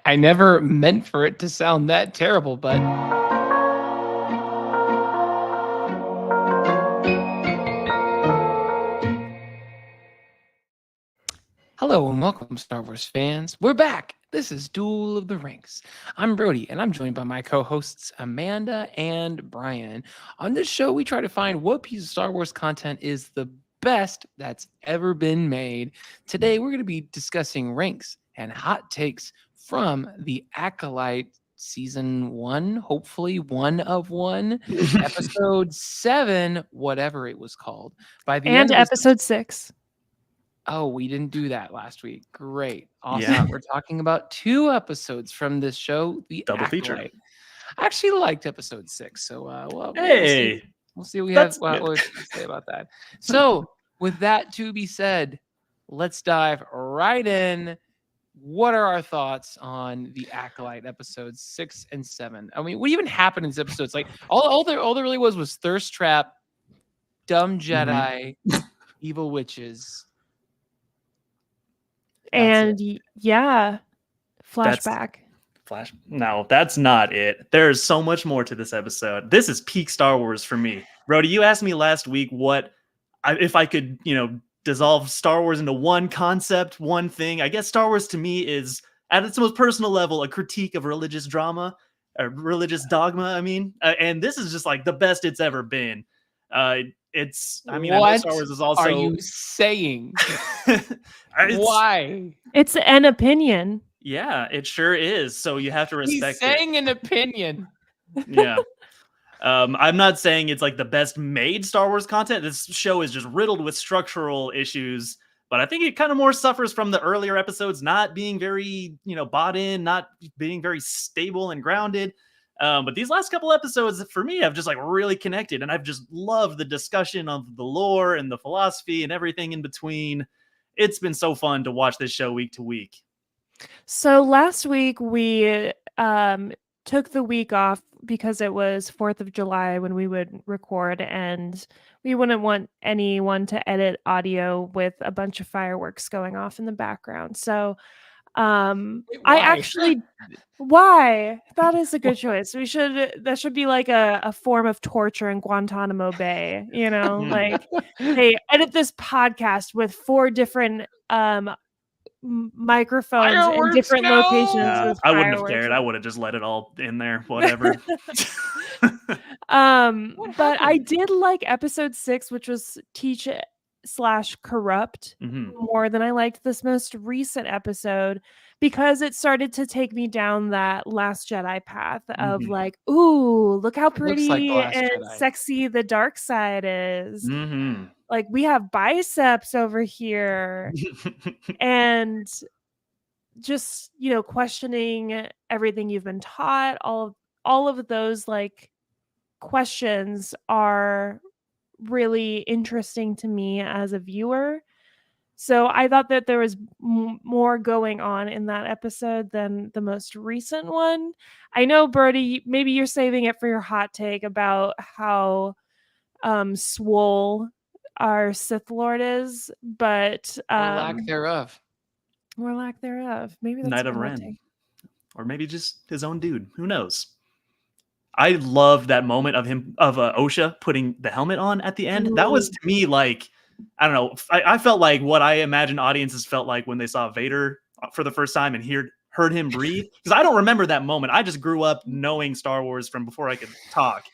I never meant for it to sound that terrible, but hello and welcome, Star Wars fans. We're back. This is Duel of the Ranks. I'm Brody, and I'm joined by my co-hosts Amanda and Brian. On this show, we try to find what piece of Star Wars content is the best that's ever been made. Today, we're going to be discussing ranks and hot takes from the Acolyte season 1, hopefully 1 of 1, episode 7, whatever it was called. By the end And of this episode 6. Oh, we didn't do that last week. Great. Awesome. Yeah. We're talking about 2 episodes from this show, the Double Acolyte. feature. I actually liked episode 6, so Hey, we'll see what we have that's what good. we have to say about that. So, with that to be said, let's dive right in. What are our thoughts on the Acolyte episodes 6 and 7? I mean, what even happened in these episodes? Like all there really was thirst trap, dumb Jedi, evil witches. And yeah, flashback. No, that's not it. There's so much more to this episode. This is peak Star Wars for me. Brody, you asked me last week if I could, dissolve Star Wars into one concept, one thing. I guess Star Wars to me is, at its most personal level, a critique of religious drama, or religious dogma, and this is just like the best it's ever been. I know Star Wars is also... Are you saying? Why? It's an opinion. Yeah, it sure is. So you have to respect He's saying an opinion. Yeah. I'm not saying it's like the best made Star Wars content. This show is just riddled with structural issues, but I think it kind of more suffers from the earlier episodes not being very, bought in, not being very stable and grounded. But these last couple episodes for me have just like really connected, and I've just loved the discussion of the lore and the philosophy and everything in between. It's been so fun to watch this show week to week. So last week we took the week off because it was 4th of July when we would record, and we wouldn't want anyone to edit audio with a bunch of fireworks going off in the background. So why? That is a good choice. That should be like a form of torture in Guantanamo Bay, like, hey, edit this podcast with 4 different microphones in different locations. I wouldn't have cared. I would have just let it all in there, whatever. But I did like episode 6, which was Teach/Corrupt, more than I liked this most recent episode, because it started to take me down that Last Jedi path of like, ooh, look how pretty and sexy the dark side is. Like, we have biceps over here. And just, questioning everything you've been taught, all of those like questions are really interesting to me as a viewer. So I thought that there was more going on in that episode than the most recent one. I know, Brody, maybe you're saving it for your hot take about how swole our Sith Lord is, but or lack thereof. Maybe that's Knight of Ren, or maybe just his own dude. Who knows? I love that moment of Osha putting the helmet on at the end. That was, to me, like, I don't know. I felt like what I imagine audiences felt like when they saw Vader for the first time and heard him breathe. Because I don't remember that moment. I just grew up knowing Star Wars from before I could talk.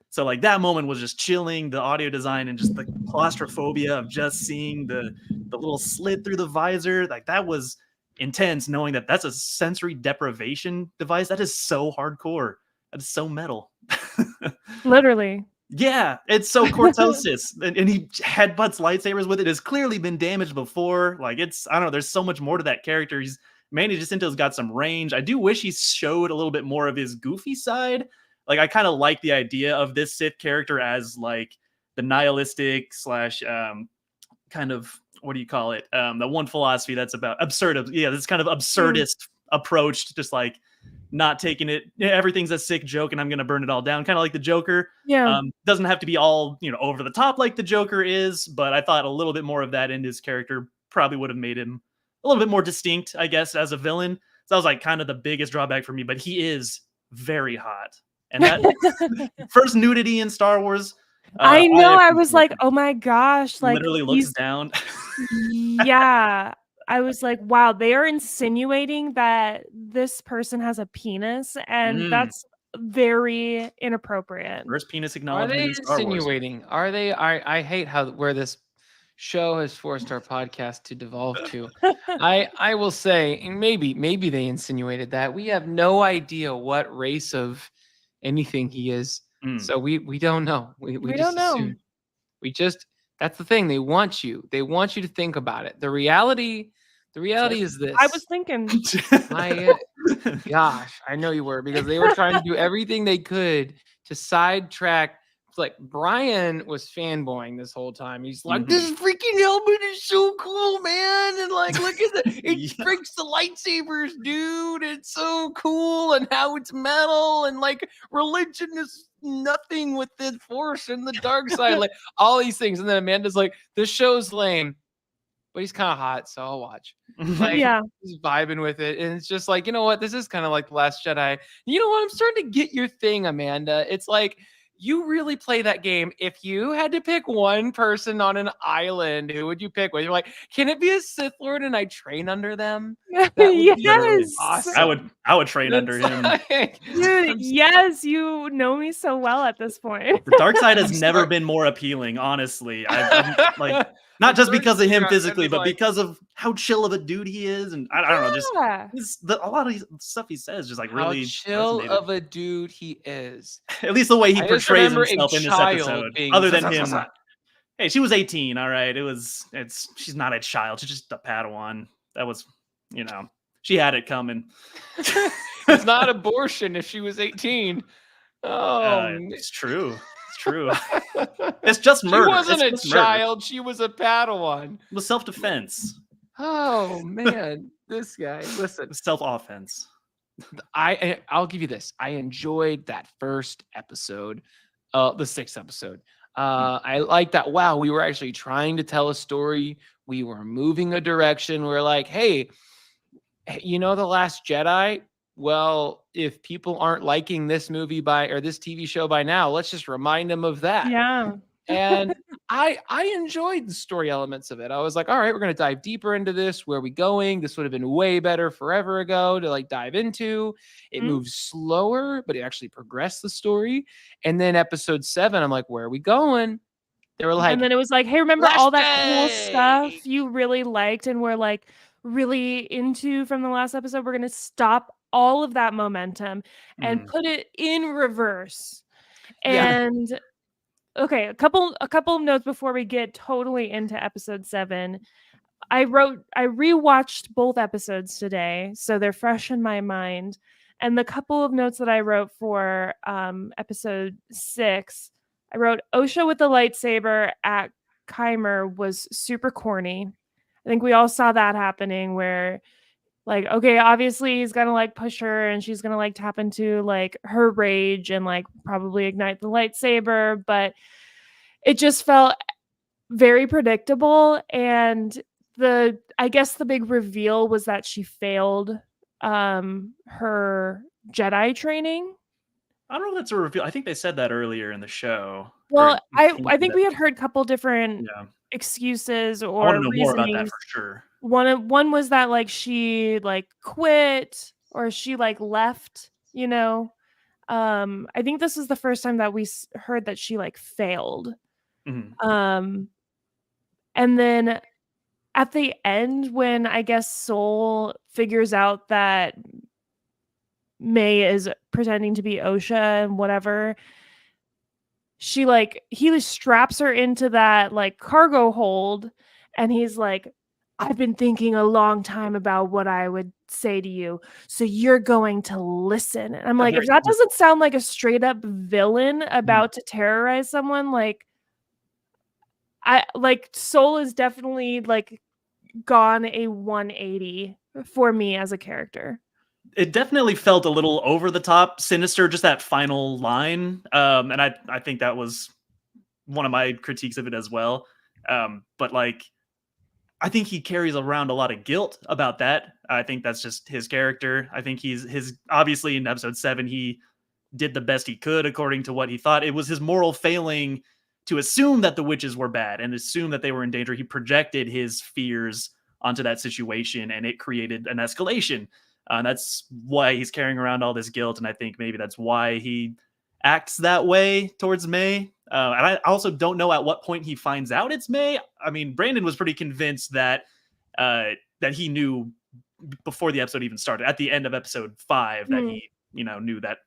So like that moment was just chilling. The audio design and just the claustrophobia of just seeing the little slit through the visor. Like, that was intense, knowing that that's a sensory deprivation device. That is so hardcore. That is so metal. Literally. Yeah, it's so cortosis. and he headbutts lightsabers with it. It's clearly been damaged before. Like, I don't know, there's so much more to that character. Manny Jacinto's got some range. I do wish he showed a little bit more of his goofy side. Like, I kind of like the idea of this Sith character as like the nihilistic / kind of, what do you call it? The one philosophy that's about absurd. Yeah, this kind of absurdist approach to just like not taking it. Everything's a sick joke and I'm going to burn it all down. Kind of like the Joker. Yeah. Doesn't have to be all, over the top like the Joker is, but I thought a little bit more of that in his character probably would have made him a little bit more distinct, I guess, as a villain. So that was like kind of the biggest drawback for me. But he is very hot, and that first nudity in Star Wars. I know. I was appreciate like, it. oh my gosh, like Literally looks down. yeah. I was like, wow, they are insinuating that this person has a penis, and that's very inappropriate. First penis Are acknowledgement they in Star Wars. insinuating? Are they? I hate where this show has forced our podcast to devolve to. I will say, and maybe they insinuated that. We have no idea what race of anything he is. So we don't know. We just don't know. assume. That's the thing. They want you to think about it. The reality is this. I was thinking. Gosh, I know you were, because they were trying to do everything they could to sidetrack. Like, Brian was fanboying this whole time. He's like, this freaking helmet is so cool, man. And like, look at it breaks the lightsabers, dude. It's so cool. And how it's metal, and like religion is nothing with the Force and the dark side, like all these things. And then Amanda's like, this show's lame, but he's kind of hot, so I'll watch. Like, yeah, he's vibing with it. And it's just like, you know what? This is kind of like The Last Jedi. You know what? I'm starting to get your thing, Amanda. It's like, you really play that game. If you had to pick one person on an island, who would you pick? You're like, can it be a Sith Lord and I train under them? That would be yes, awesome. I would train under him. Dude, yes, you know me so well at this point. The dark side has never been more appealing, honestly. I'm like, not just because of him physically, but because of how chill of a dude he is, and I don't know, just a lot of stuff he says, just like really chill of a dude he is. At least the way he portrays himself in this episode. Other than him, hey, she was 18. All right, she's not a child. She's just a Padawan. That was, she had it coming. It's not abortion if she was 18. Oh, it's true. It's true. It's just murder. She wasn't a child. She was a Padawan. It was self-defense. Oh man, this guy. Listen, self-offense. I'll give you this. I enjoyed that first episode, the 6th episode. I like that. Wow, we were actually trying to tell a story. We were moving a direction. We're like, hey, The Last Jedi. Well, if people aren't liking this movie or this TV show by now, let's just remind them of that. Yeah. And I enjoyed the story elements of it. I was like, all right, we're going to dive deeper into this. Where are we going? This would have been way better forever ago to like dive into. It moves slower, but it actually progressed the story. And then episode 7, I'm like, where are we going? They were like, and then it was like, hey, remember all that cool stuff you really liked and were like really into from the last episode? We're going to stop all of that momentum and put it in reverse. And okay, a couple of notes before we get totally into episode 7. I rewatched both episodes today, so they're fresh in my mind. And the couple of notes that I wrote for episode 6, I wrote Osha with the lightsaber at Kymer was super corny. I think we all saw that happening where, like, okay, obviously he's gonna like push her and she's gonna like tap into like her rage and like probably ignite the lightsaber, but it just felt very predictable. And I guess the big reveal was that she failed her Jedi training. I don't know if that's a reveal. I think they said that earlier in the show. Well, I think we had heard a couple different excuses or I want to know reasonings. more about that for sure. One was that like she like quit or she like left, I think this was the first time that we heard that she like failed. And then at the end, when I guess Soul figures out that May is pretending to be Osha and whatever, he straps her into that like cargo hold, and he's like, I've been thinking a long time about what I would say to you, so you're going to listen. And I'm like, if that doesn't sound like a straight up villain about to terrorize someone, Soul is definitely like gone a 180 for me as a character. It definitely felt a little over the top, sinister, just that final line. And I think that was one of my critiques of it as well. But like, I think he carries around a lot of guilt about that. I think that's just his character. I think obviously in episode 7, he did the best he could according to what he thought. It was his moral failing to assume that the witches were bad and assume that they were in danger. He projected his fears onto that situation, and it created an escalation. That's why he's carrying around all this guilt, and I think maybe that's why he acts that way towards May. And I also don't know at what point he finds out it's May. I mean, Brandon was pretty convinced that that he knew before the episode even started. At the end of episode 5, that he knew that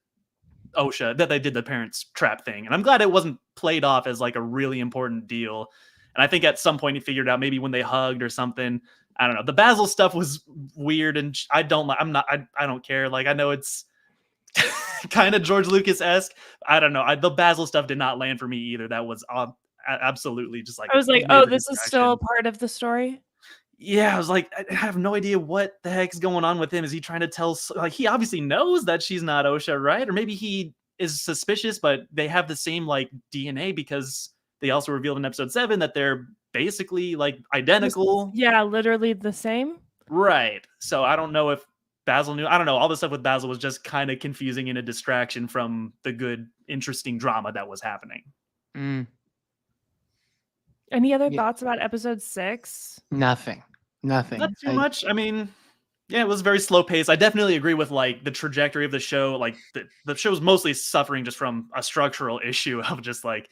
OSHA, that they did the parents trap thing. And I'm glad it wasn't played off as like a really important deal. And I think at some point he figured out, maybe when they hugged or something. I don't know. The Basil stuff was weird, and I don't care. Like, I know it's kind of George Lucas-esque. I don't know. The Basil stuff did not land for me either. That was absolutely just like, I was like, oh, this is still part of the story. Yeah, I was like, I have no idea what the heck's going on with him. Is he trying to tell, like, he obviously knows that she's not OSHA, right? Or maybe he is suspicious, but they have the same like DNA, because they also revealed in episode 7 that they're basically like identical. Yeah, literally the same. Right. So I don't know if Basil knew. I don't know. All the stuff with Basil was just kind of confusing and a distraction from the good, interesting drama that was happening. Any other thoughts about episode 6? Nothing. Not too much. I mean, yeah, it was very slow paced. I definitely agree with like the trajectory of the show. Like the show's mostly suffering just from a structural issue of just like,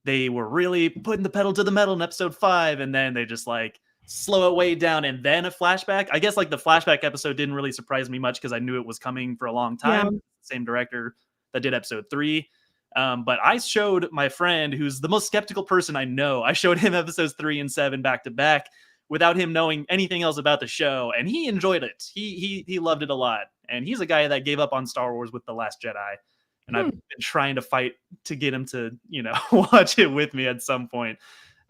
they were really putting the pedal to the metal in episode 5, and then they just like slow it way down, and then a flashback. I guess like the flashback episode didn't really surprise me much, because I knew it was coming for a long time. Yeah. Same director that did episode 3. But I showed my friend, who's the most skeptical person I know, I showed him episodes 3 and 7 back to back without him knowing anything else about the show, and he enjoyed it. He loved it a lot, and he's a guy that gave up on Star Wars with The Last Jedi, and I've been trying to fight to get him to watch it with me at some point.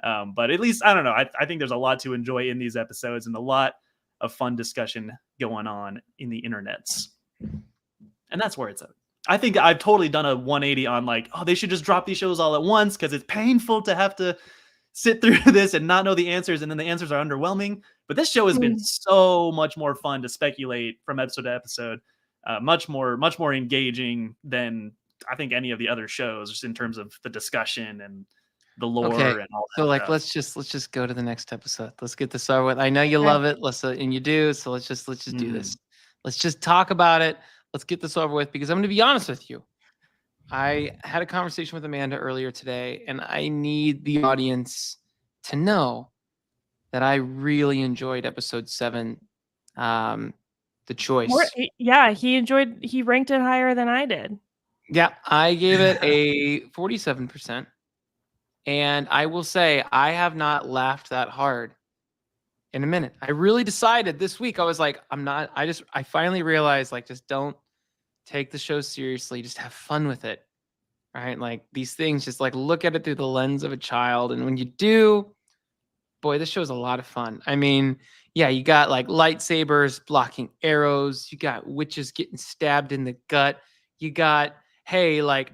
But at least, I don't know, I think there's a lot to enjoy in these episodes, and a lot of fun discussion going on in the internets, and that's where it's at. I think I've totally done a 180 on like, oh, they should just drop these shows all at once, because it's painful to have to sit through this and not know the answers, and then the answers are underwhelming. But this show has been so much more fun to speculate from episode to episode, much more engaging than I think any of the other shows, just in terms of the discussion and the lore and all that. So like, let's just go to the next episode. Let's get this over with. I know you love it, and you do. So let's just do this. Let's just talk about it. Let's get this over with, because I'm going to be honest with you. I had a conversation with Amanda earlier today, and I need the audience to know that I really enjoyed episode 7, The Choice. He ranked it higher than I did. Yeah, I gave it a 47%. And I will say, I have not laughed that hard in a minute. I really decided this week, I was like, I finally realized, like, just don't take the show seriously. Just have fun with it. Right? Like, these things, just like look at it through the lens of a child. And when you do, boy, this show's a lot of fun. I mean, yeah, you got like lightsabers blocking arrows. You got witches getting stabbed in the gut. You got, hey, like,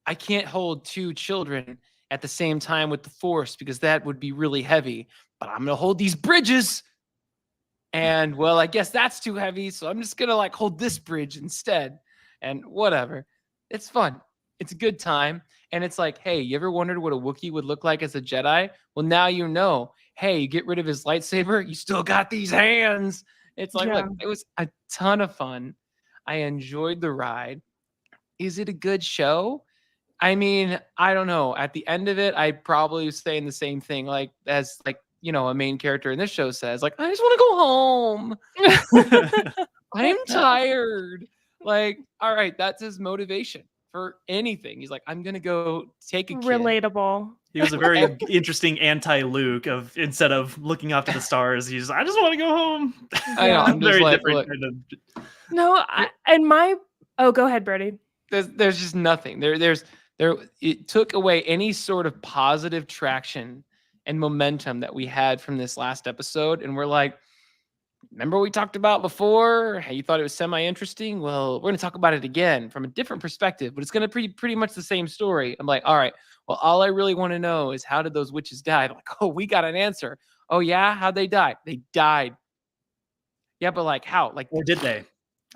I can't hold 2 children at the same time with the Force, because that would be really heavy. But I'm going to hold these bridges. And, well, I guess that's too heavy. So I'm just going to like hold this bridge instead. And whatever. It's fun. It's a good time. And it's like, hey, you ever wondered what a Wookiee would look like as a Jedi? Well, now you know. Hey, you get rid of his lightsaber, you still got these hands. It's like, look, it was a ton of fun. I enjoyed the ride. Is it a good show? I mean, I don't know. At the end of it, I probably was saying the same thing, like as like, a main character in this show says, like, I just want to go home. I'm tired. Like, all right, that's his motivation for anything. He's like, I'm gonna go take a kid. Relatable. He was a very interesting anti-Luke. Of instead of looking off to the stars, he's I just want to go home. I know. I'm very like, different. Go ahead, Brody. There's just nothing there. It took away any sort of positive traction and momentum that we had from this last episode, and we're like, remember what we talked about before? How you thought it was semi-interesting? Well, we're going to talk about it again from a different perspective, but it's going to be pretty much the same story. I'm like, all right, well, all I really want to know is, how did those witches die? I'm like, oh, we got an answer. Oh yeah, how'd they die? They died. Yeah, but like how? Like, or did they?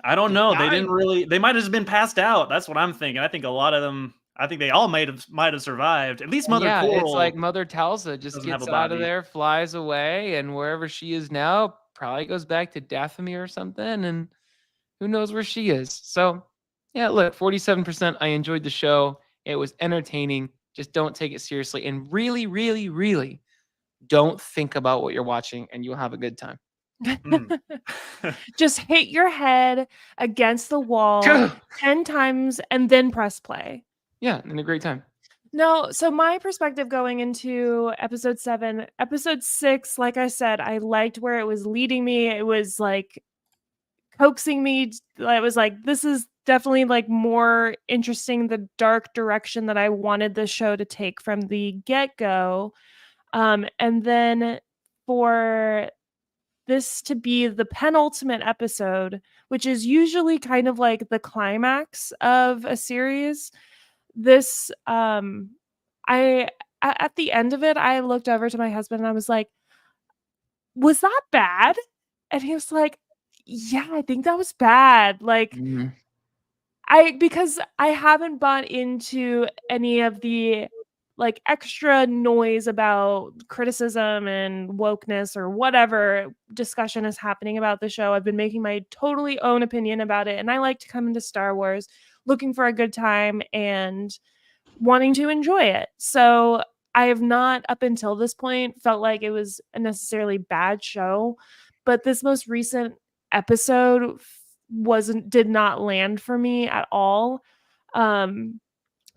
I don't they know. They died. didn't really. They might have just been passed out. That's what I'm thinking. I think a lot of them. I think they all might have survived. At least And Mother yeah, it's like Coral Mother Talza just doesn't have a gets out of body. there, flies away, and wherever she is now probably goes back to Dathomir or something, and who knows where she is. So, yeah, look, 47%. I enjoyed the show. It was entertaining. Just don't take it seriously, and really, really, really don't think about what you're watching, and you'll have a good time. Mm. Just hit your head against the wall 10 times and then press play. Yeah, and a great time. No, so my perspective going into episode 7, episode 6, like I said, I liked where it was leading me. It was like coaxing me. I was like, this is definitely like more interesting, the dark direction that I wanted the show to take from the get-go. And then for this to be the penultimate episode, which is usually kind of like the climax of a series, this I at the end of it, I looked over to my husband and I was like, was that bad? And he was like, yeah, I think that was bad. Like, Mhm. because I haven't bought into any of the like extra noise about criticism and wokeness or whatever discussion is happening about the show. I've been making my totally own opinion about it. And I like to come into Star Wars looking for a good time and wanting to enjoy it. So I have not, up until this point, felt like it was a necessarily bad show. But this most recent episode did not land for me at all.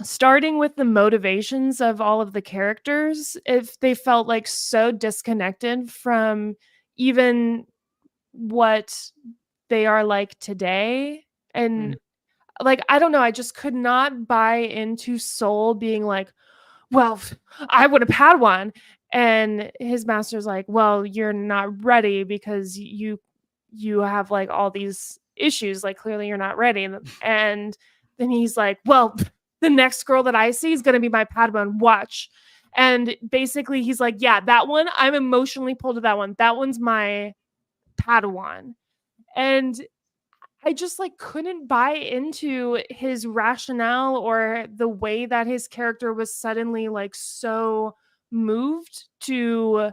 Starting with the motivations of all of the characters, if they felt like so disconnected from even what they are like today. And like, I don't know, I just could not buy into Soul being like, well, I would have had one. And his master's like, well, you're not ready because you have like all these issues. Like, clearly you're not ready. And then he's like, well, the next girl that I see is going to be my Padawan. Watch. And basically he's like, yeah, that one, I'm emotionally pulled to that one. That one's my Padawan. And I just like couldn't buy into his rationale or the way that his character was suddenly like so moved to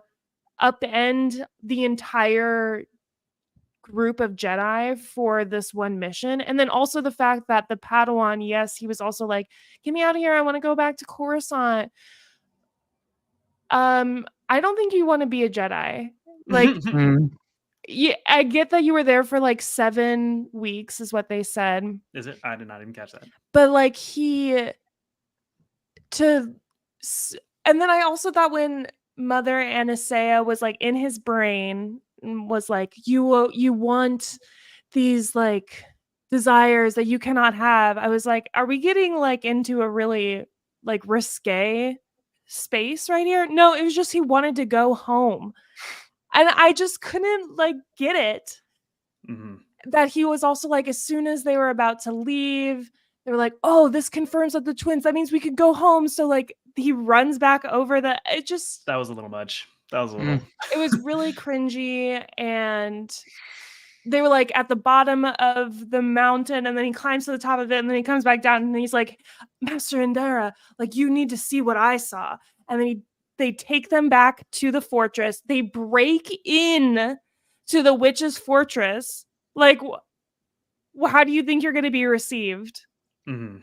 upend the entire group of Jedi for this one mission. And then also the fact that the Padawan, yes, he was also like, get me out of here. I want to go back to Coruscant. I don't think you want to be a Jedi. Like, yeah, I get that you were there for like 7 weeks, is what they said. Is it? I did not even catch that. But like and then I also thought when Mother Anastasia was like in his brain was like, you want these like desires that you cannot have. I was like, are we getting like into a really like risque space right here? No, it was just he wanted to go home. And I just couldn't like get it. Mm-hmm. That he was also like, as soon as they were about to leave, they were like, oh, this confirms that the twins, that means we could go home. So like he runs back over that was a little much. That was a little it was really cringy. And they were like at the bottom of the mountain and then he climbs to the top of it and then he comes back down and he's like, Master Indara, like you need to see what I saw. And then they take them back to the fortress. They break in to the witch's fortress. Like, how do you think you're going to be received? Mm-hmm.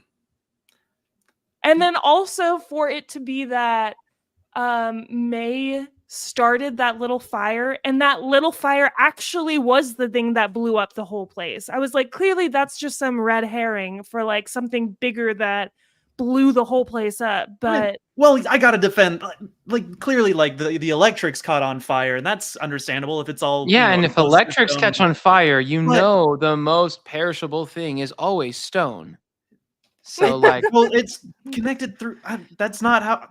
And then also for it to be that May started that little fire, and that little fire actually was the thing that blew up the whole place. I was like, clearly that's just some red herring for like something bigger that blew the whole place up. But well, I gotta defend, like clearly, like the electrics caught on fire, and that's understandable if it's all and if electrics catch on fire, know the most perishable thing is always stone. So like, well, it's connected through. That's not how.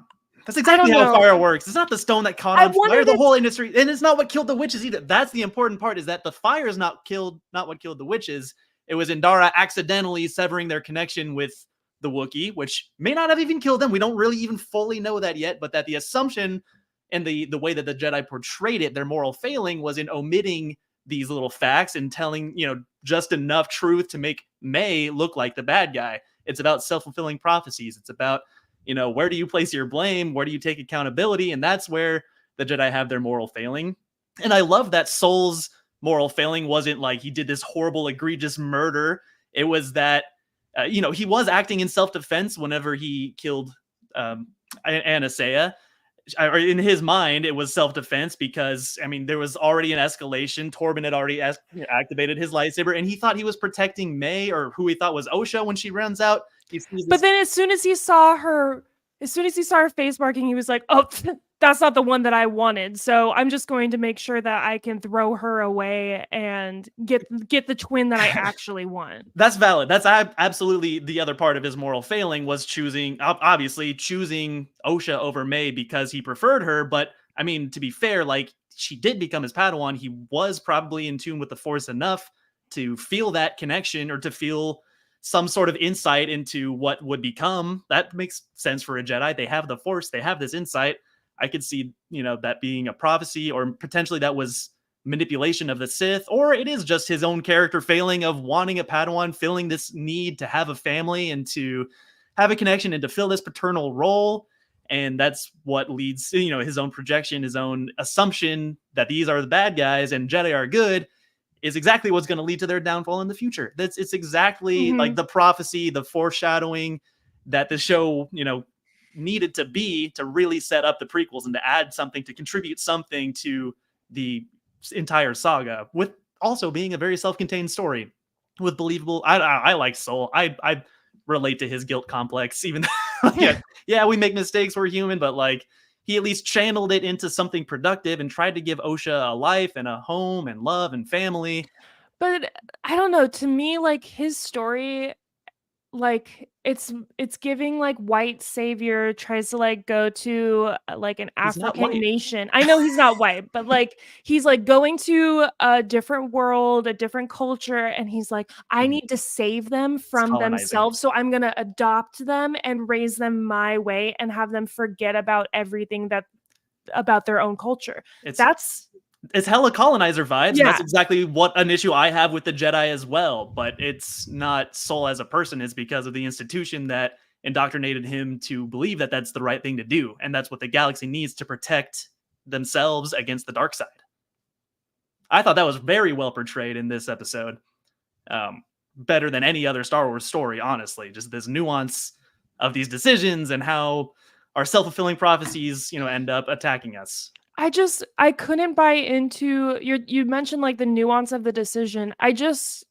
That's exactly how fire works. It's not the stone that caught on fire. The whole industry, and it's not what killed the witches either. That's the important part: is that the fire is not what killed the witches. It was Indara accidentally severing their connection with the Wookiee, which may not have even killed them. We don't really even fully know that yet, but that the assumption And the way that the Jedi portrayed it, their moral failing was in omitting these little facts and telling, just enough truth to make May look like the bad guy. It's about self-fulfilling prophecies. It's about, where do you place your blame? Where do you take accountability? And that's where the Jedi have their moral failing. And I love that Soul's moral failing wasn't like he did this horrible, egregious murder. It was that, he was acting in self-defense whenever he killed Anastasia. Or in his mind, it was self-defense because, there was already an escalation. Torben had already activated his lightsaber, and he thought he was protecting May, or who he thought was Osha when she runs out. But then as soon as he saw her face marking, he was like, oh, that's not the one that I wanted. So I'm just going to make sure that I can throw her away and get the twin that I actually want. That's valid. That's absolutely the other part of his moral failing, was obviously choosing Osha over May because he preferred her. But to be fair, like, she did become his Padawan. He was probably in tune with the Force enough to feel that connection, or to feel some sort of insight into what would become. That makes sense for a Jedi. They have the Force. They have this insight. I could see, that being a prophecy, or potentially that was manipulation of the Sith, or it is just his own character failing of wanting a Padawan, feeling this need to have a family and to have a connection and to fill this paternal role. And that's what leads, his own projection, his own assumption that these are the bad guys and Jedi are good, is exactly what's going to lead to their downfall in the future. It's exactly like the prophecy, the foreshadowing that the show, needed to be, to really set up the prequels and to add something, to contribute something to the entire saga, with also being a very self-contained story with believable. I like Soul. I relate to his guilt complex, even though, yeah, we make mistakes, we're human, but like, he at least channeled it into something productive and tried to give Osha a life and a home and love and family. But I don't know, to me, like, his story, like, it's giving like white savior tries to like go to like an African nation. I know he's not white, but like, he's like going to a different world, a different culture, and he's like, I need to save them from themselves, so I'm gonna adopt them and raise them my way and have them forget about everything about their own culture. It's hella colonizer vibes. Yeah. That's exactly what an issue I have with the Jedi as well. But it's not Soul as a person. It's because of the institution that indoctrinated him to believe that that's the right thing to do. And that's what the galaxy needs to protect themselves against the dark side. I thought that was very well portrayed in this episode. Better than any other Star Wars story, honestly. Just this nuance of these decisions and how our self-fulfilling prophecies, end up attacking us. I couldn't buy into you mentioned like the nuance of the decision. I just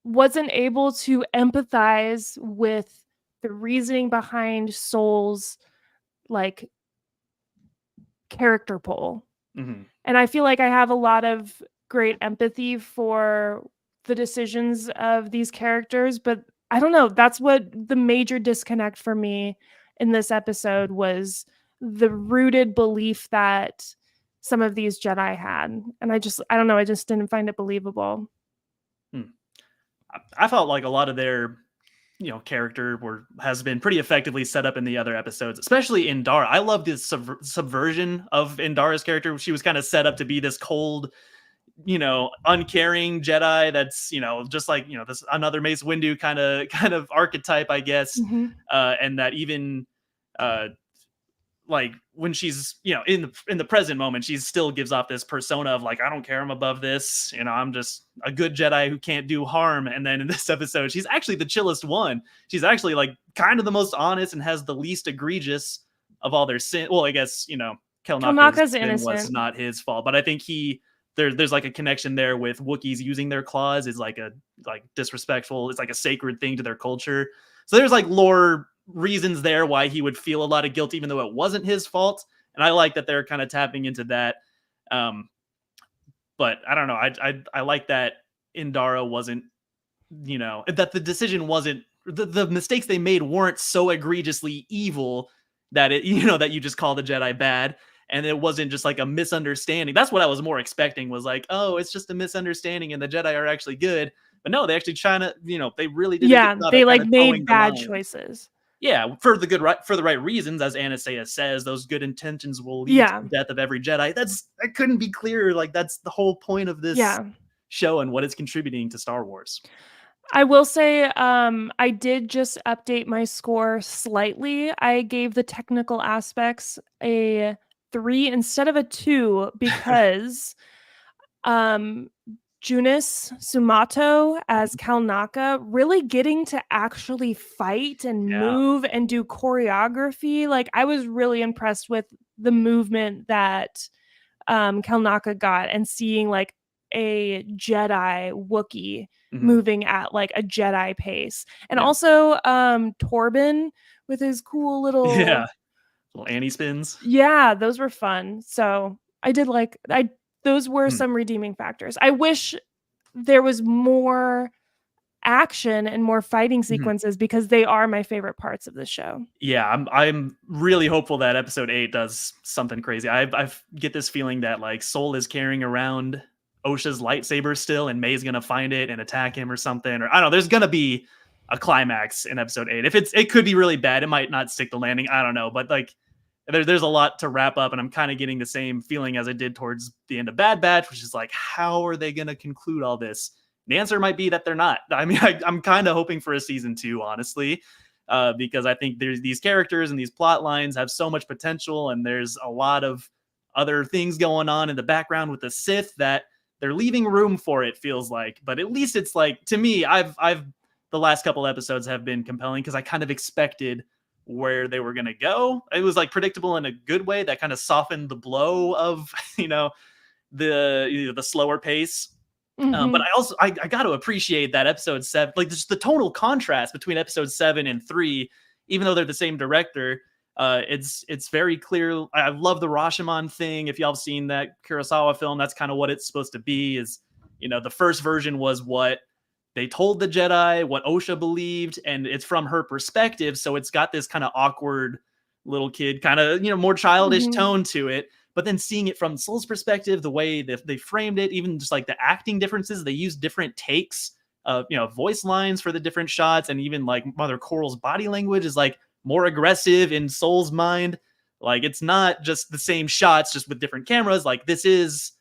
wasn't able to empathize with the reasoning behind Soul's like character pull. Mm-hmm. And I feel like I have a lot of great empathy for the decisions of these characters, but I don't know. That's what the major disconnect for me in this episode was, the rooted belief that some of these Jedi had. And I don't know, I just didn't find it believable. I felt like a lot of their, character has been pretty effectively set up in the other episodes, especially Indara. I love this subversion of Indara's character. She was kind of set up to be this cold, uncaring Jedi that's, just like, this another Mace Windu kind of archetype, I guess. Mm-hmm. And that even, like when she's, in the present moment, she still gives off this persona of like, I don't care, I'm above this, I'm just a good Jedi who can't do harm. And then in this episode, she's actually the chillest one. She's actually like kind of the most honest and has the least egregious of all their sin. Well, I guess, Kelnaka's sin was not his fault, but I think there's like a connection there with Wookiees using their claws is like disrespectful. It's like a sacred thing to their culture. So there's like lore reasons there why he would feel a lot of guilt, even though it wasn't his fault. And I like that they're kind of tapping into that. But I don't know. I like that Indara wasn't, that the decision wasn't, the mistakes they made weren't so egregiously evil that it, that you just call the Jedi bad. And it wasn't just like a misunderstanding. That's what I was more expecting, was like, oh, it's just a misunderstanding and the Jedi are actually good. But no, they actually they really did. Yeah, they like made bad choices. yeah, for the right reasons, as Anastasia says, those good intentions will lead to the death of every Jedi. That couldn't be clearer. Like, that's the whole point of this show and what it's contributing to Star Wars. I will say, I did just update my score slightly. I gave the technical aspects a 3 instead of a 2 because Junis Sumato as Kalnaka really getting to actually fight and move and do choreography. Like, I was really impressed with the movement that Kalnaka got, and seeing like a Jedi Wookiee moving at like a Jedi pace. And also Torben with his cool little Annie spins. Yeah, those were fun. So I did like those were some redeeming factors. I wish there was more action and more fighting sequences because they are my favorite parts of the show. Yeah, I'm really hopeful that episode 8 does something crazy. I get this feeling that like Soul is carrying around Osha's lightsaber still, and May's gonna find it and attack him or something. Or I don't know. There's gonna be a climax in episode 8. If it could be really bad. It might not stick the landing. I don't know. But like, there's a lot to wrap up, and I'm kind of getting the same feeling as I did towards the end of Bad Batch, which is like, how are they gonna conclude all this? The answer might be that they're not. I mean, I'm kind of hoping for a season 2, honestly, because I think there's these characters and these plot lines have so much potential, and there's a lot of other things going on in the background with the Sith that they're leaving room for, it feels like. But at least it's like, to me, the last couple episodes have been compelling because I kind of expected where they were going to go. It was like predictable in a good way that kind of softened the blow of, the slower pace. But I got to appreciate that episode 7, like just the tonal contrast between episode 7 and 3, even though they're the same director. It's very clear. I love the Rashomon thing. If y'all have seen that Kurosawa film, that's kind of what it's supposed to be. Is, the first version was what they told the Jedi, what Osha believed, and it's from her perspective. So it's got this kind of awkward little kid, kind of, more childish tone to it. But then seeing it from Soul's perspective, the way they framed it, even just like the acting differences, they use different takes of, voice lines for the different shots. And even like Mother Coral's body language is like more aggressive in Soul's mind. Like, it's not just the same shots, just with different cameras. Like, this is,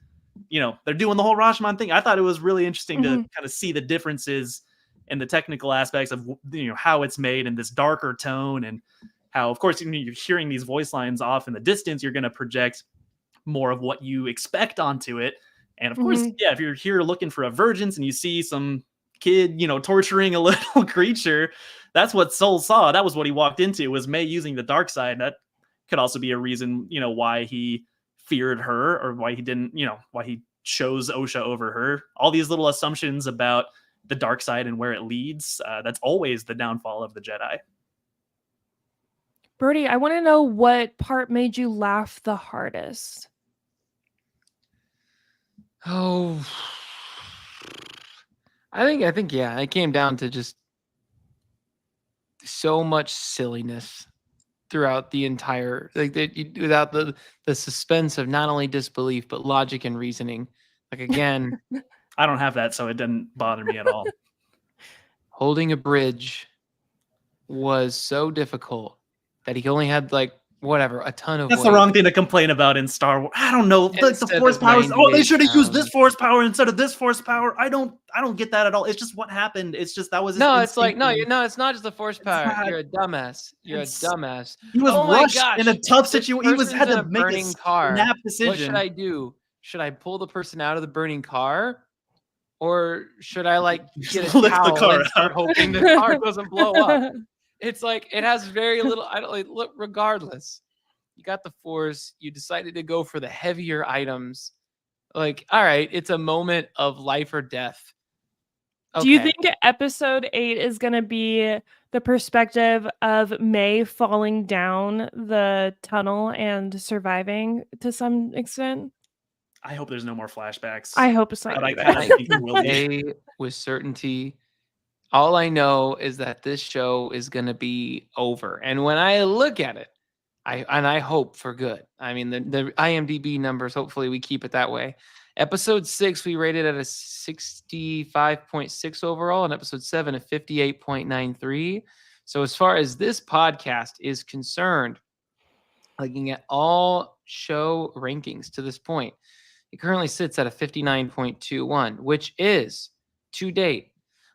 they're doing the whole Rashomon thing. I thought it was really interesting to kind of see the differences in the technical aspects of, how it's made in this darker tone, and how, of course, you're hearing these voice lines off in the distance, you're going to project more of what you expect onto it. And of course, if you're here looking for a virgins and you see some kid, torturing a little creature, that's what Soul saw. That was what he walked into, was May using the dark side. That could also be a reason, why he feared her, or why he didn't, why he chose Osha over her. All these little assumptions about the dark side and where it leads. That's always the downfall of the Jedi. Brody, I want to know what part made you laugh the hardest. Oh, I think, yeah, it came down to just so much silliness throughout the entire, like, without the suspense of not only disbelief, but logic and reasoning. Like, again, I don't have that, so it didn't bother me at all. Holding a bridge was so difficult that he only had like a ton of That's weight. The wrong thing to complain about in Star Wars. I don't know. Like, the force powers. Oh, they should have used this force power instead of this force power. I don't get that at all. It's just what happened. It's just that was it's like it's not just the force power. You're a dumbass. You're a dumbass. He was rushed in a tough situation. He had to make a snap decision. What should I do? Should I pull the person out of the burning car, or should I like get a towel and start hoping the car doesn't blow up? It's like, it has very little. Look. Regardless, you got the force. You decided to go for the heavier items. Like, all right, it's a moment of life or death. Okay. Do you think episode 8 is going to be the perspective of May falling down the tunnel and surviving to some extent? I hope there's no more flashbacks. I hope it's not. But I kind of think it will be. With certainty. All I know is that this show is going to be over. And when I look at it, I hope for good. I mean, the IMDb numbers, hopefully we keep it that way. Episode 6, we rated at a 65.6 overall, and episode 7 a 58.93. So as far as this podcast is concerned, looking at all show rankings to this point, it currently sits at a 59.21, which is, to date,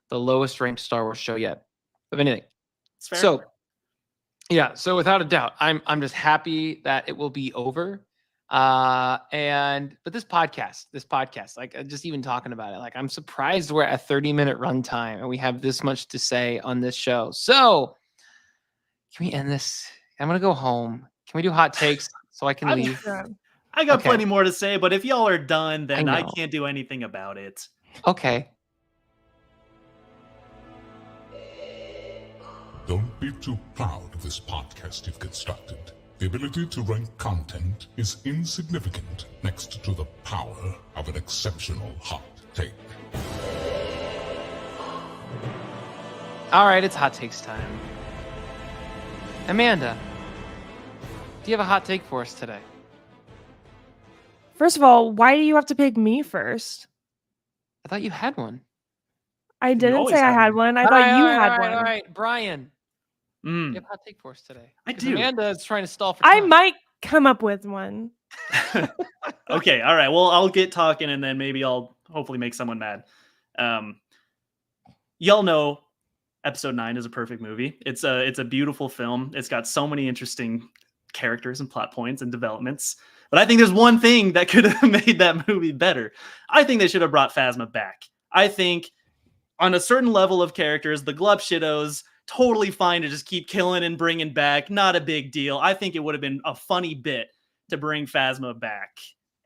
the lowest ranked Star Wars show yet of anything. So, yeah. So without a doubt, I'm just happy that it will be over. But this podcast, like just even talking about it, like I'm surprised we're at a 30-minute runtime and we have this much to say on this show. So can we end this? I'm gonna go home. Can we do hot takes so I can leave? I got plenty more to say, but if y'all are done, then I can't do anything about it. Okay. Don't be too proud of this podcast you've constructed. The ability to rank content is insignificant next to the power of an exceptional hot take. All right, it's hot takes time. Amanda, do you have a hot take for us today? First of all, why do you have to pick me first? I thought you had one. I didn't say I had one. I thought you had one. All right, Brian. You have a hot take for us today. I do. Amanda is trying to stall for time. I might come up with one. Okay, all right. Well, I'll get talking and then maybe I'll hopefully make someone mad. Y'all know Episode 9 is a perfect movie. It's a beautiful film. It's got so many interesting characters and plot points and developments. But I think there's one thing that could have made that movie better. I think they should have brought Phasma back. I think on a certain level of characters, the Glub Shittos, totally fine to just keep killing and bringing back. Not a big deal. I think it would have been a funny bit to bring Phasma back.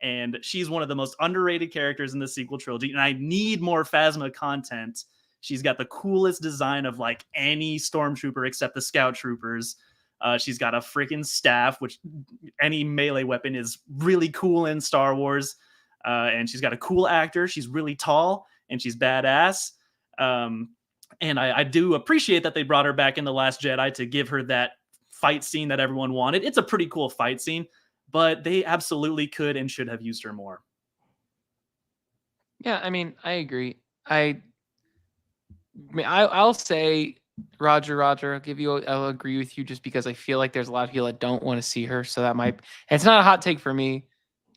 And she's one of the most underrated characters in the sequel trilogy. And I need more Phasma content. She's got the coolest design of like any stormtrooper except the scout troopers. She's got a freaking staff, which any melee weapon is really cool in Star Wars. And she's got a cool actor. She's really tall and she's badass. And I do appreciate that they brought her back in The Last Jedi to give her that fight scene that everyone wanted. It's a pretty cool fight scene, but they absolutely could and should have used her more. Yeah, I mean, I agree. I'll say, Roger, I'll agree with you just because I feel like there's a lot of people that don't want to see her. So that might, it's not a hot take for me,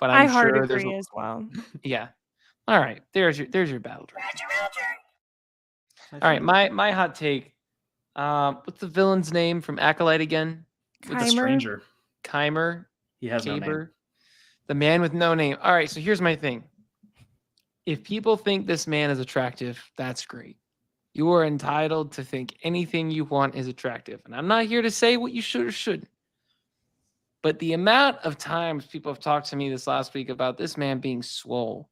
but I'm hard sure agree as well. Yeah. All right. There's your battle. Roger. All right. My hot take. What's the villain's name from Acolyte again? With the stranger. Kymer. He has no name. The man with no name. All right. So here's my thing. If people think this man is attractive, that's great. You are entitled to think anything you want is attractive. And I'm not here to say what you should or shouldn't. But the amount of times people have talked to me this last week about this man being swole,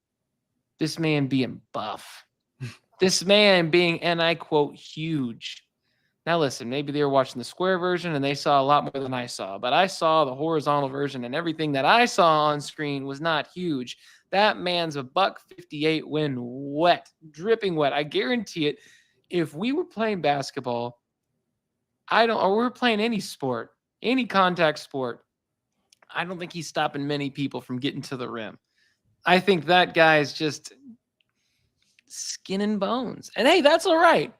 this man being buff, this man being, and I quote, huge. Now listen, maybe they were watching the square version and they saw a lot more than I saw. But I saw the horizontal version and everything that I saw on screen was not huge. That man's a $158 when wet, dripping wet. I guarantee it. If we were playing basketball, or we were playing any sport, any contact sport, I don't think he's stopping many people from getting to the rim. I think that guy's just skin and bones. And hey, that's all right.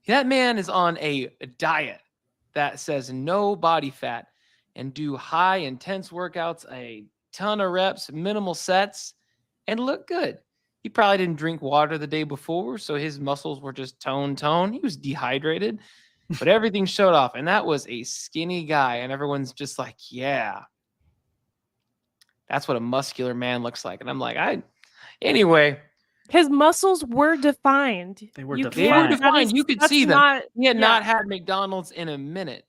That man is on a diet that says no body fat and do high intense workouts, a ton of reps, minimal sets, and look good. He probably didn't drink water the day before, so his muscles were just tone. He was dehydrated, but everything showed off. And that was a skinny guy. And everyone's just like, yeah, that's what a muscular man looks like. And I'm like, anyway. His muscles were defined. They were defined. You could see them. He had not had McDonald's in a minute.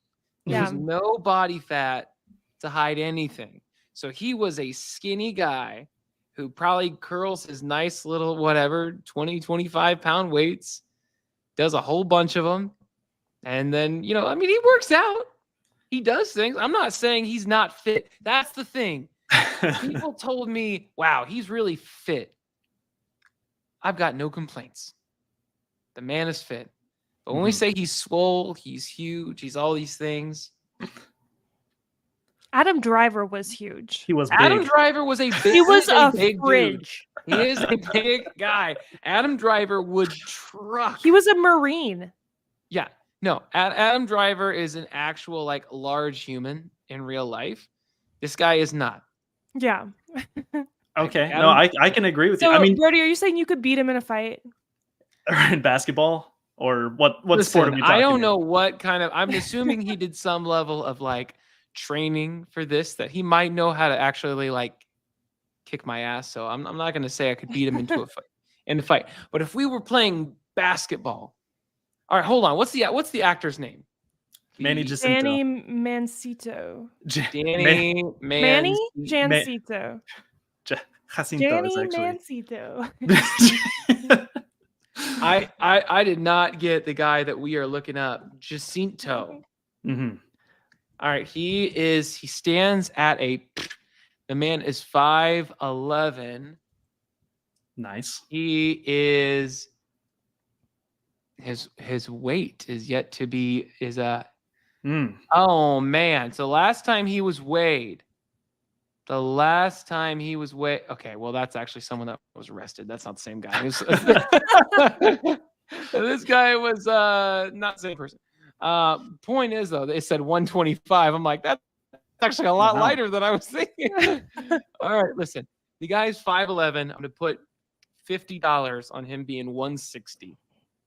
There's no body fat to hide anything. So he was a skinny guy who probably curls his nice little, 20, 25 pound weights, does a whole bunch of them. And then, he works out. He does things. I'm not saying he's not fit. That's the thing. People told me, wow, he's really fit. I've got no complaints. The man is fit. But when we say he's swole, he's huge, he's all these things. Adam Driver was huge. He was big. Adam Driver was a big He was a big fridge. Dude. He is a big guy. Adam Driver would truck. He was a Marine. Yeah. No, Adam Driver is an actual like large human in real life. This guy is not. Yeah. Okay. No, I can agree with you. I mean, Brody, are you saying you could beat him in a fight? Or in basketball? Or what sport are we talking I don't about? know what kind of, I'm assuming he did some level of like training for this, that he might know how to actually like kick my ass. So I'm not going to say I could beat him into a fight. But if we were playing basketball, all right, hold on. What's the actor's name? Manny Jacinto. Danny Mancito. Manny Jacinto. Jacinto Danny is actually. Mancito. I did not get the guy that we are looking up, Jacinto. Mm-hmm. All right, he stands at the man is 5'11". Nice. He is his weight is yet to be oh man. So last time he was weighed. Okay, well, that's actually someone that was arrested. That's not the same guy. This guy was not the same person. Point is, though, they said 125. I'm like, that's actually a lot lighter than I was thinking. All right, listen. The guy's 5'11". I'm going to put $50 on him being 160.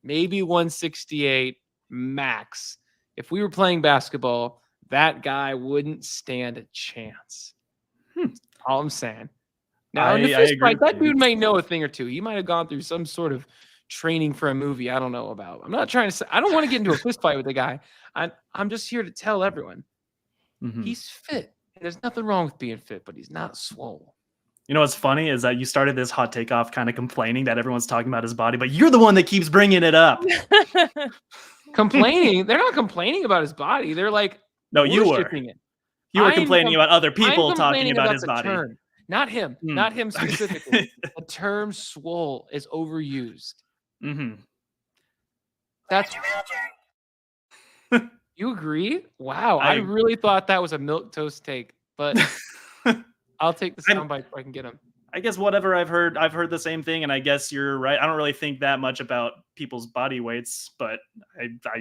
Maybe 168 max. If we were playing basketball, that guy wouldn't stand a chance. All I'm saying. Now, in the fist fight, that dude may know a thing or two. He might have gone through some sort of training for a movie I don't know about. I'm not trying to say, I don't want to get into a fist fight with the guy. I'm just here to tell everyone he's fit. There's nothing wrong with being fit, but he's not swole. You know what's funny is that you started this hot take off kind of complaining that everyone's talking about his body, but you're the one that keeps bringing it up. Complaining? They're not complaining about his body. They're like, no, you were. You were complaining about other people talking about his body. Term. Not him. Not him specifically. The term swole is overused. Mm-hmm. That's you agree? Wow. I really thought that was a milquetoast take, but I'll take the soundbite so I can get him. I guess whatever I've heard the same thing, and I guess you're right. I don't really think that much about people's body weights, but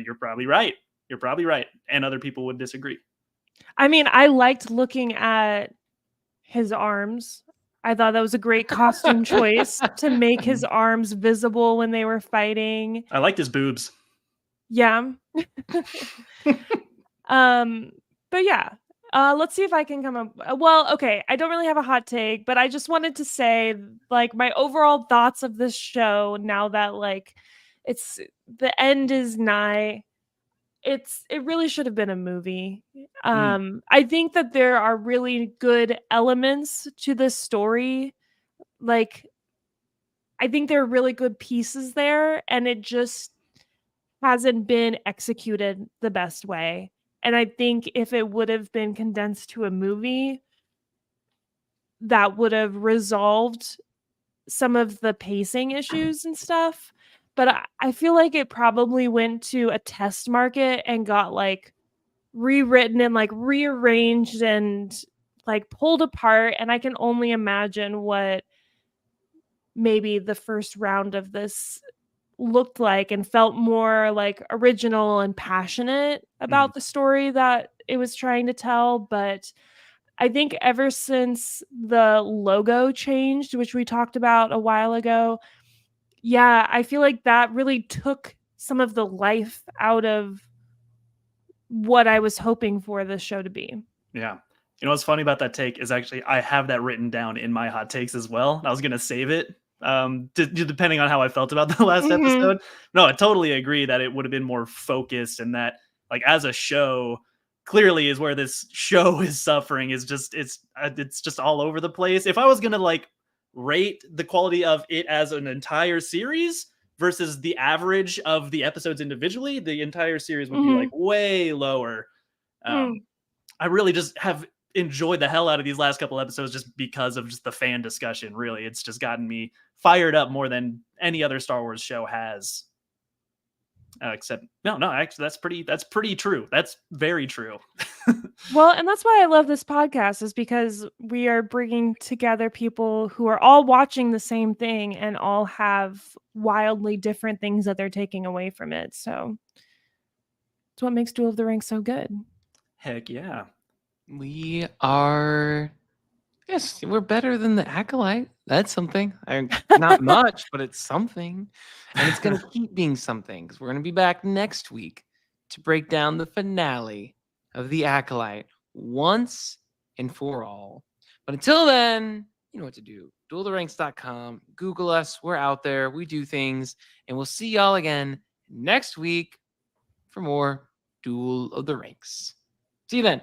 you're probably right. You're probably right. And other people would disagree. I mean, I liked looking at his arms. I thought that was a great costume choice to make his arms visible when they were fighting. I liked his boobs. Yeah. But yeah. Let's see if I can come up. Well, okay. I don't really have a hot take, but I just wanted to say, like, my overall thoughts of this show now that, like, it's the end is nigh. It really should have been a movie. I think that there are really good elements to this story. Like, I think there are really good pieces there, and it just hasn't been executed the best way. And I think if it would have been condensed to a movie, that would have resolved some of the pacing issues and stuff. But I feel like it probably went to a test market and got like rewritten and like rearranged and like pulled apart. And I can only imagine what maybe the first round of this looked like and felt more like original and passionate about the story that it was trying to tell. But I think ever since the logo changed, which we talked about a while ago, yeah, I feel like that really took some of the life out of what I was hoping for this show to be. Yeah. You know what's funny about that take is actually I have that written down in my hot takes as well. I was going to save it depending on how I felt about the last episode. No, I totally agree that it would have been more focused, and that like as a show clearly is where this show is suffering, is just it's just all over the place. If I was going to like rate the quality of it as an entire series versus the average of the episodes individually, the entire series would be like way lower. I really just have enjoyed the hell out of these last couple episodes just because of just the fan discussion. Really, it's just gotten me fired up more than any other Star Wars show has. Except no, actually, that's pretty true. That's very true. Well, and that's why I love this podcast, is because we are bringing together people who are all watching the same thing and all have wildly different things that they're taking away from it. So It's what makes Duel of the Ranks so good. Heck yeah. We are... Yes, we're better than the Acolyte. That's something. Not much, but it's something. And it's going to keep being something because we're going to be back next week to break down the finale of the Acolyte once and for all. But until then, you know what to do. DuelTheRanks.com. Google us. We're out there. We do things. And we'll see y'all again next week for more Duel of the Ranks. See you then.